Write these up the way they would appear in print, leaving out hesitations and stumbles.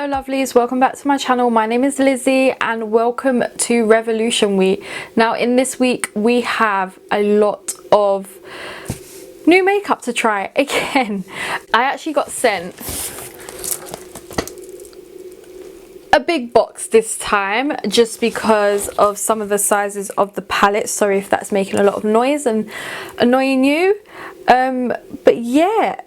Hello lovelies, welcome back to my channel. My name is Lizzie and welcome to Revolution Week. Now in this week we have a lot of new makeup to try again. I actually got sent a big box this time just because of some of the sizes of the palette. Sorry if that's making a lot of noise and annoying you. But yeah,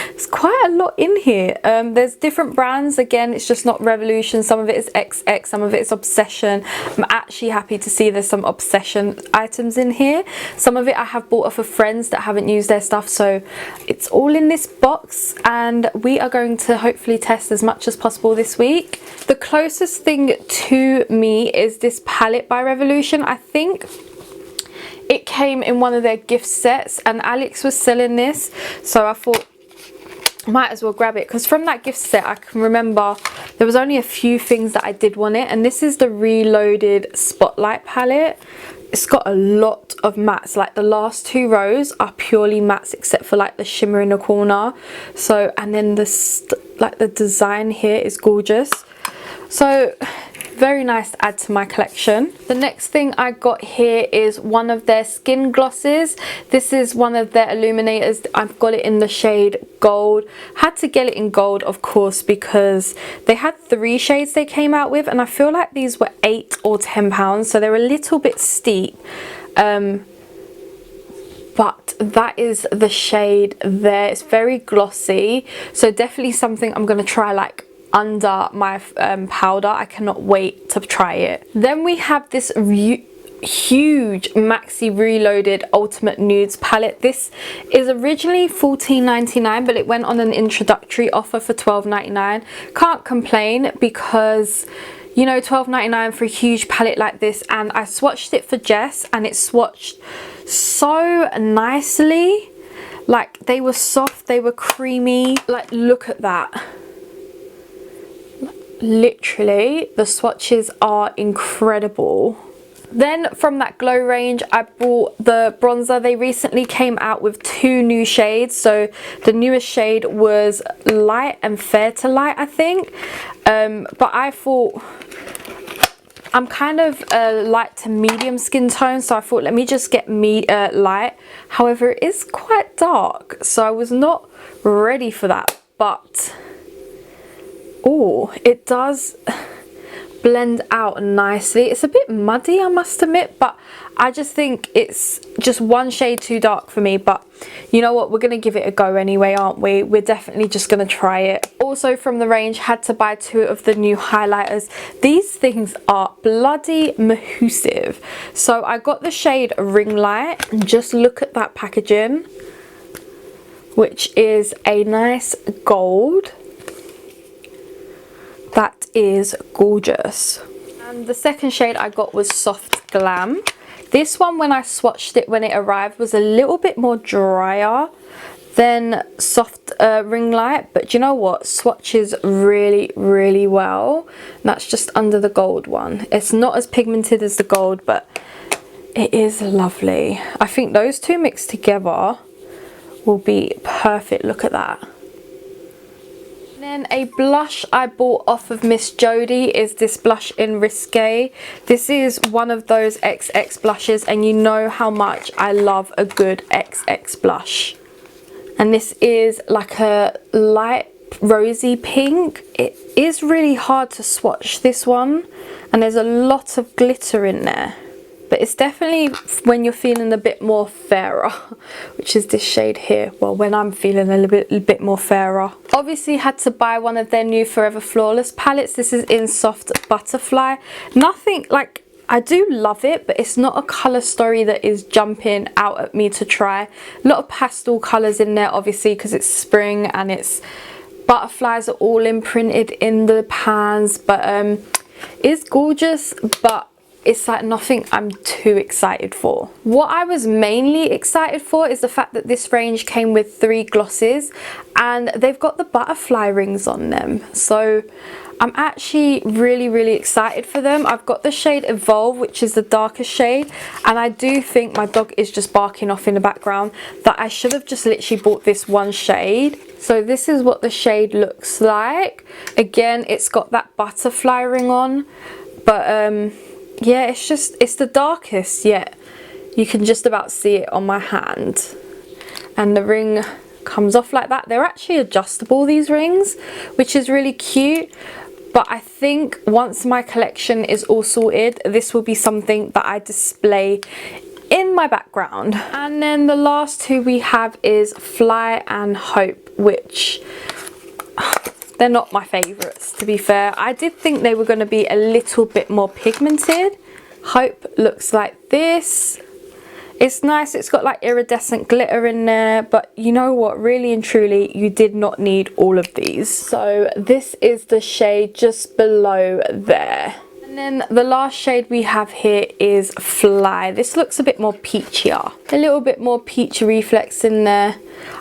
it's quite a lot in here. There's different brands. Again, it's just not Revolution. Some of it is XX, some of it is Obsession. I'm actually happy to see there's some Obsession items in here. Some of it I have bought off of friends that haven't used their stuff, so it's all in this box and we are going to hopefully test as much as possible this week. The closest thing to me is this palette by Revolution. I think it came in one of their gift sets and Alex was selling this, so I thought might as well grab it because from that gift set I can remember there was only a few things that I did want it, and this is the Reloaded Spotlight palette. It's got a lot of mattes, like the last two rows are purely mattes except for like the shimmer in the corner. So, and then the design here is gorgeous, so very nice to add to my collection. The next thing I got here is one of their skin glosses. This is one of their illuminators. I've got it in the shade gold. Had to get it in gold, of course, because they had 3 shades they came out with and I feel like these were £8 or £10, so they're a little bit steep. But that is the shade there. It's very glossy, so definitely something I'm gonna try like under my powder. I cannot wait to try it. Then we have this huge Maxi Reloaded Ultimate Nudes palette. This is originally $14.99 but it went on an introductory offer for $12.99. Can't complain because, you know, $12.99 for a huge palette like this, and I swatched it for Jess and it swatched so nicely. Like, they were soft, they were creamy. Like, look at that. Literally the swatches are incredible. Then from that glow range I bought the bronzer. They recently came out with 2 new shades, so the newest shade was light and fair to light, I think, but I thought I'm kind of a light to medium skin tone, so I thought let me just get light. However, it is quite dark, so I was not ready for that, but oh, it does blend out nicely. It's a bit muddy, I must admit, but I just think it's just one shade too dark for me. But you know what, we're gonna give it a go anyway, aren't we? We're definitely just gonna try it. Also from the range, had to buy 2 of the new highlighters. These things are bloody mahoosive. So I got the shade Ring Light, and just look at that packaging, which is a nice gold. That is gorgeous. And the second shade I got was Soft Glam. This one, when I swatched it when it arrived, was a little bit more drier than Soft Ring Light, but you know what, swatches really well. And that's just under the gold one. It's not as pigmented as the gold, but it is lovely. I think those two mixed together will be perfect. Look at that. Then a blush I bought off of Miss Jodie is this blush in Risque. This is one of those XX blushes, and you know how much I love a good XX blush. And this is like a light rosy pink. It is really hard to swatch this one, and there's a lot of glitter in there. But it's definitely when you're feeling a bit more fairer, which is this shade here. Well, when I'm feeling a little bit more fairer. Obviously had to buy one of their new Forever Flawless palettes. This is in Soft Butterfly. Nothing, like, I do love it, but it's not a colour story that is jumping out at me to try. A lot of pastel colours in there, obviously, because it's spring and it's butterflies are all imprinted in the pans. But it's gorgeous, but it's like nothing I'm too excited for. What I was mainly excited for is the fact that this range came with 3 glosses and they've got the butterfly rings on them. So I'm actually really excited for them. I've got the shade Evolve, which is the darkest shade, and I do think my dog is just barking off in the background that I should have just literally bought this one shade. So this is what the shade looks like. Again, it's got that butterfly ring on, but yeah, it's the darkest yet. You can just about see it on my hand. And the ring comes off like that. They're actually adjustable, these rings, which is really cute. But I think once my collection is all sorted, this will be something that I display in my background. And then the last 2 we have is Fly and Hope, which they're not my favourites, to be fair. I did think they were going to be a little bit more pigmented. Hope looks like this. It's nice, it's got like iridescent glitter in there, but you know what, really and truly, you did not need all of these. So this is the shade just below there. And then the last shade we have here is Fly. This looks a bit more peachier. A little bit more peachy reflex in there.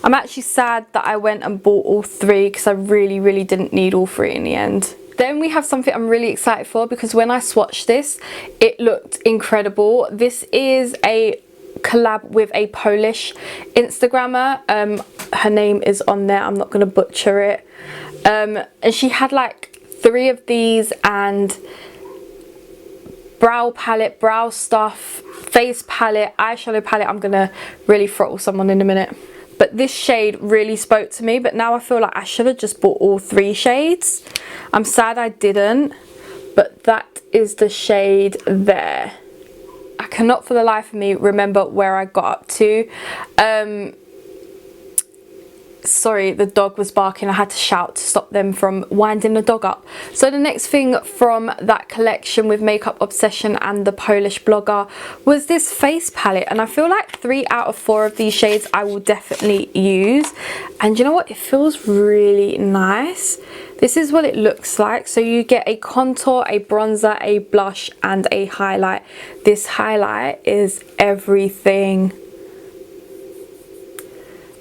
I'm actually sad that I went and bought all 3 because I really didn't need all 3 in the end. Then we have something I'm really excited for because when I swatched this, it looked incredible. This is a collab with a Polish Instagrammer. Her name is on there, I'm not going to butcher it. And she had like 3 of these, and brow palette, brow stuff, face palette, eyeshadow palette. I'm gonna really throttle someone in a minute, but this shade really spoke to me. But now I feel like I should have just bought all 3 shades. I'm sad I didn't, but that is the shade there. I cannot for the life of me remember where I got up to. Sorry, the dog was barking. I had to shout to stop them from winding the dog up. So the next thing from that collection with Makeup Obsession and the Polish blogger was this face palette, and I feel like 3 out of 4 of these shades I will definitely use. And you know what, it feels really nice. This is what it looks like. So you get a contour, a bronzer, a blush, and a highlight. This highlight is everything.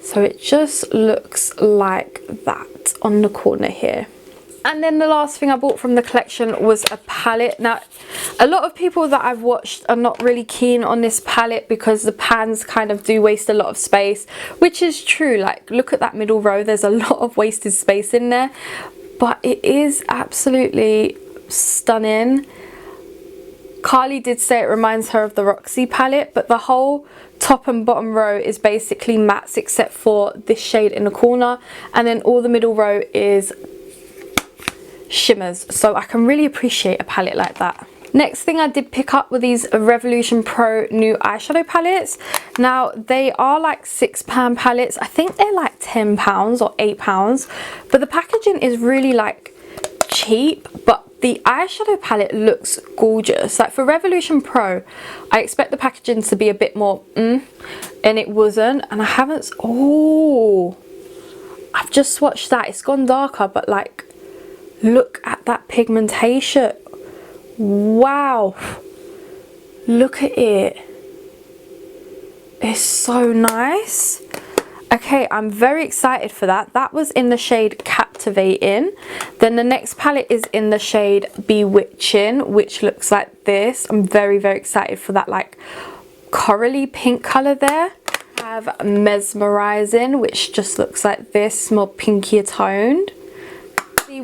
So it just looks like that on the corner here. And then the last thing I bought from the collection was a palette. Now, a lot of people that I've watched are not really keen on this palette because the pans kind of do waste a lot of space, which is true. Like, look at that middle row. There's a lot of wasted space in there, but it is absolutely stunning. Carly did say it reminds her of the Roxy palette, but the whole top and bottom row is basically mattes except for this shade in the corner, and then all the middle row is shimmers. So I can really appreciate a palette like that. Next thing I did pick up were these Revolution Pro new eyeshadow palettes. Now they are like £6 palettes. I think they're like £10 or £8, but the packaging is really like cheap, but the eyeshadow palette looks gorgeous. Like for Revolution Pro, I expect the packaging to be a bit more and it wasn't. And I haven't, oh, I've just swatched that. It's gone darker, but like, look at that pigmentation. Wow, look at it. It's so nice. Okay, I'm very excited for that. That was in the shade Captivating. Then the next palette is in the shade Bewitching, which looks like this. I'm very excited for that like corally pink colour there. I have Mesmerizing, which just looks like this, more pinkier toned.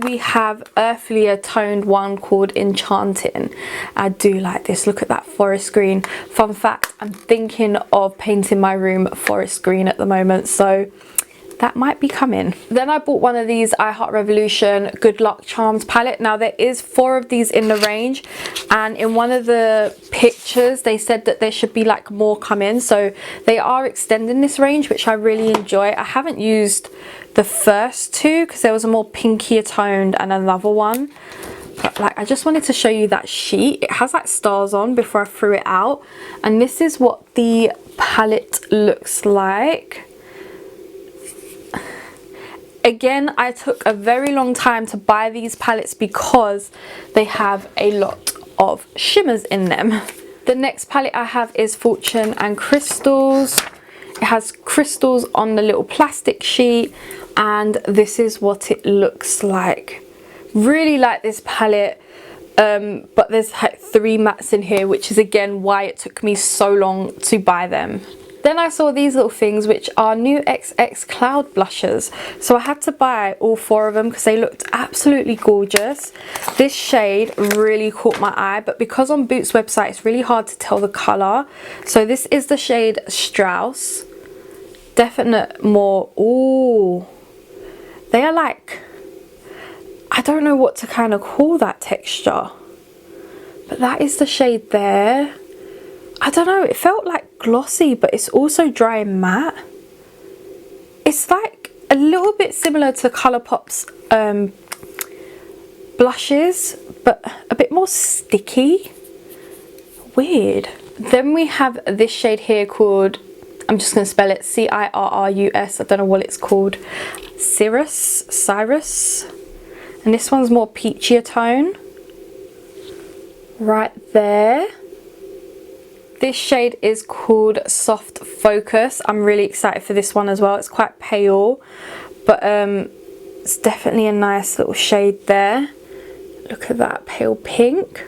We have earthlier toned one called Enchanting. I do like this. Look at that forest green. Fun fact, I'm thinking of painting my room forest green at the moment, so that might be coming. Then I bought one of these I Heart Revolution Good Luck Charms palette. Now there is 4 of these in the range, and in one of the pictures they said that there should be like more coming, so they are extending this range, which I really enjoy. I haven't used the first 2 because there was a more pinkier toned and another one, but like I just wanted to show you that sheet. It has like stars on before I threw it out, and this is what the palette looks like. Again, I took a very long time to buy these palettes because they have a lot of shimmers in them. The next palette I have is Fortune and Crystals. It has crystals on the little plastic sheet, and this is what it looks like. Really like this palette, but there's like 3 mattes in here, which is again why it took me so long to buy them. Then I saw these little things, which are new XX Cloud blushes. So I had to buy all 4 of them because they looked absolutely gorgeous. This shade really caught my eye, but because on Boots website it's really hard to tell the colour. So this is the shade Strauss. Definite more, ooh. They are like, I don't know what to kind of call that texture. But that is the shade there. I don't know, it felt like glossy, but it's also dry and matte. It's like a little bit similar to Colourpop's blushes, but a bit more sticky. Weird. Then we have this shade here called, I'm just going to spell it, C-I-R-R-U-S. I don't know what it's called. Cyrus. And this one's more peachier tone. Right there. This shade is called Soft Focus. I'm really excited for this one as well. It's quite pale, but it's definitely a nice little shade there. Look at that pale pink.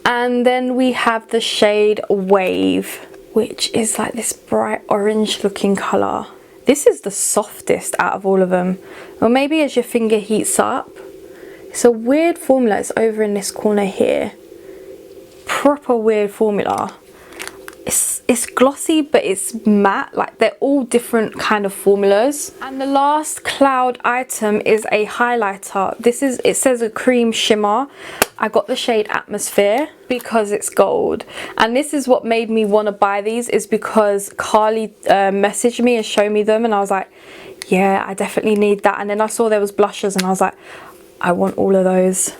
And then we have the shade Wave, which is like this bright orange looking colour. This is the softest out of all of them. Or maybe as your finger heats up. It's a weird formula. It's over in this corner here. Proper weird formula. It's glossy, but it's matte. Like, they're all different kind of formulas. And the last cloud item is a highlighter. It says a cream shimmer. I got the shade Atmosphere because it's gold. And this is what made me want to buy these, is because Carly messaged me and showed me them, and I was like, yeah, I definitely need that. And then I saw there was blushes and I was like, I want all of those.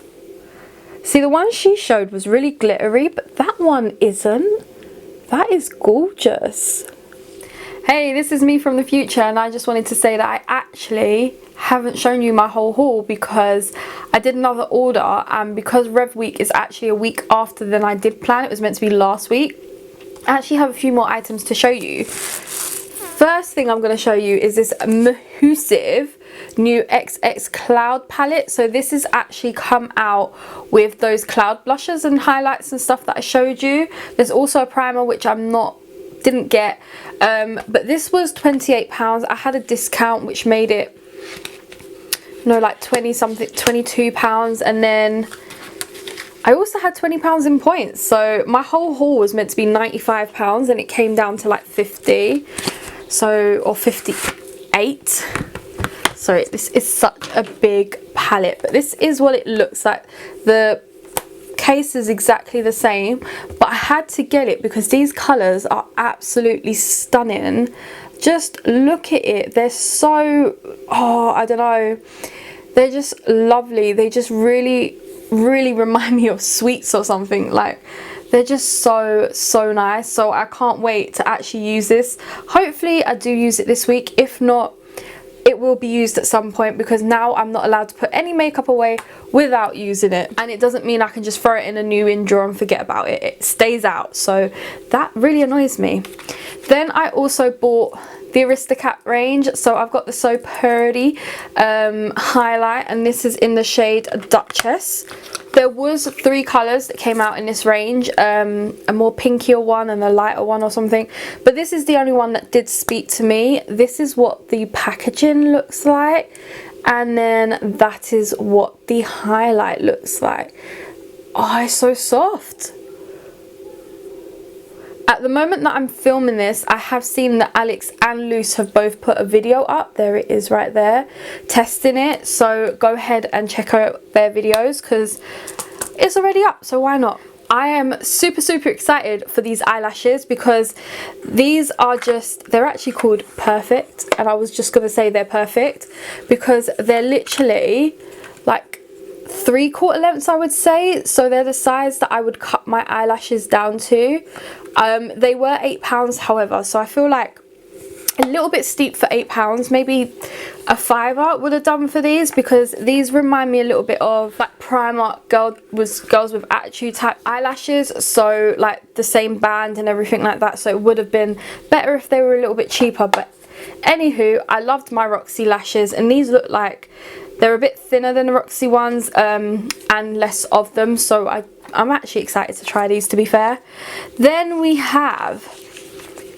See, the one she showed was really glittery, but that one isn't. That is gorgeous. Hey, this is me from the future, and I just wanted to say that I actually haven't shown you my whole haul because I did another order, and because Rev Week is actually a week after than I did plan, it was meant to be last week, I actually have a few more items to show you. First thing I'm going to show you is this Mahusive new XX Cloud palette. So this has actually come out with those cloud blushes and highlights and stuff that I showed you. There's also a primer which didn't get, but this was £28. I had a discount which made it, like 20 something, £22, and then I also had £20 in points. So my whole haul was meant to be £95 and it came down to like 50. So, or 58. Sorry, this is such a big palette, but this is what it looks like. The case is exactly the same, but I had to get it because these colours are absolutely stunning. Just look at it. They're so, I don't know. They're just lovely. They just really remind me of sweets or something. Like, they're just so nice. So I can't wait to actually use this. Hopefully I do use it this week. If not, it will be used at some point, because now I'm not allowed to put any makeup away without using it. And it doesn't mean I can just throw it in a new in drawer and forget about it. It stays out. So that really annoys me. Then I also bought the Aristocat range. So I've got the So Purdy highlight, and this is in the shade Duchess. There was 3 colours that came out in this range, a more pinkier one and a lighter one or something, but this is the only one that did speak to me. This is what the packaging looks like, and then that is what the highlight looks like. Oh, it's so soft. At the moment that I'm filming this, I have seen that Alex and Luce have both put a video up. There it is right there, testing it. So go ahead and check out their videos because it's already up, so why not? I am super excited for these eyelashes because these are they're actually called Perfect, and I was just going to say they're perfect because they're literally like 3/4 lengths, I would say. So they're the size that I would cut my eyelashes down to. They were £8, however, so I feel like a little bit steep for £8. Maybe a fiver would have done for these, because these remind me a little bit of like Primark girls with attitude type eyelashes, so like the same band and everything like that, so it would have been better if they were a little bit cheaper. But anywho, I loved my Roxy lashes, and these look like they're a bit thinner than the Roxy ones, and less of them, so I'm actually excited to try these, to be fair. Then we have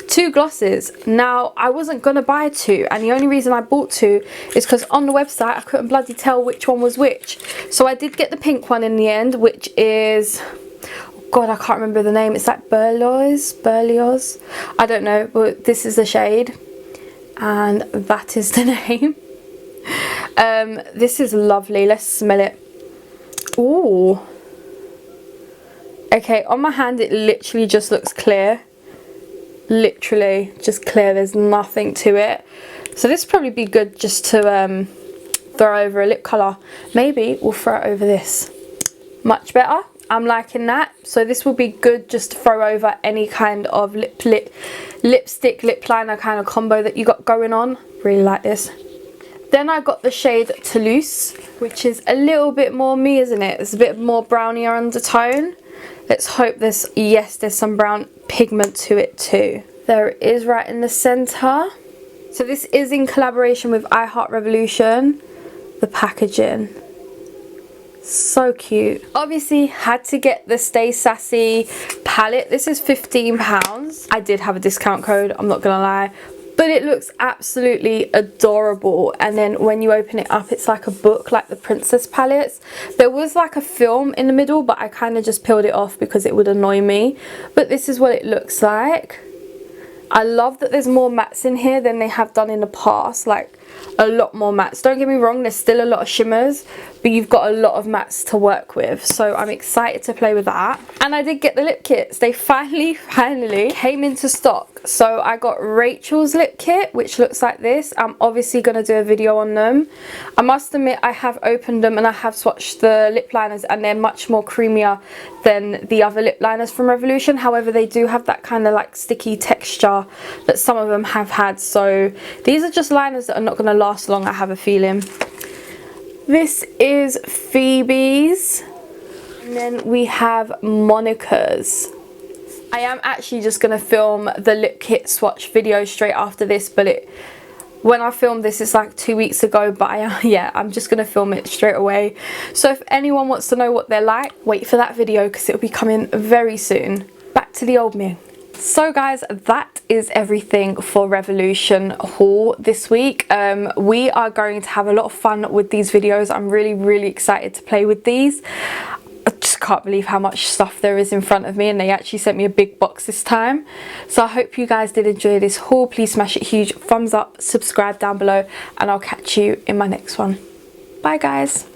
2 glosses. Now, I wasn't gonna buy 2, and the only reason I bought 2 is because on the website I couldn't bloody tell which one was which. So I did get the pink one in the end, which is, oh god, I can't remember the name. It's like Berlioz, I don't know, but this is the shade, and that is the name. This is lovely. Let's smell it. Ooh. Okay, on my hand it literally just looks clear. Literally just clear, there's nothing to it. So this would probably be good just to throw over a lip colour. Maybe we'll throw it over this. Much better. I'm liking that. So this will be good just to throw over any kind of lipstick, lip liner kind of combo that you got going on. Really like this. Then I got the shade Toulouse, which is a little bit more me, isn't it? It's a bit more brownier undertone. Let's hope there's some brown pigment to it too. There it is, right in the center. So this is in collaboration with I Heart Revolution. The packaging, so cute. Obviously had to get the Stay Sassy palette. This is £15. I did have a discount code, I'm not gonna lie, but it looks absolutely adorable. And then when you open it up, it's like a book, like the Princess palettes. There was like a film in the middle, but I kind of just peeled it off because it would annoy me. But this is what it looks like. I love that there's more mattes in here than they have done in the past, like a lot more mattes. Don't get me wrong, there's still a lot of shimmers, but you've got a lot of mattes to work with, so I'm excited to play with that. And I did get the lip kits. They finally came into stock. So I got Rachel's lip kit, which looks like this. I'm obviously going to do a video on them. I must admit, I have opened them and I have swatched the lip liners, and they're much more creamier than the other lip liners from Revolution. However, they do have that kind of like sticky texture that some of them have had. So these are just liners that are not going to last long, I have a feeling. This is Phoebe's, and then we have Monica's. I am actually just going to film the lip kit swatch video straight after this, but when I filmed this, it's like 2 weeks ago, but yeah, I'm just going to film it straight away. So if anyone wants to know what they're like, wait for that video because it'll be coming very soon. Back to the old me. So guys, that is everything for Revolution haul this week. We are going to have a lot of fun with these videos. I'm really excited to play with these. I just can't believe how much stuff there is in front of me, and they actually sent me a big box this time. So I hope you guys did enjoy this haul. Please smash it huge thumbs up, subscribe down below, and I'll catch you in my next one. Bye guys.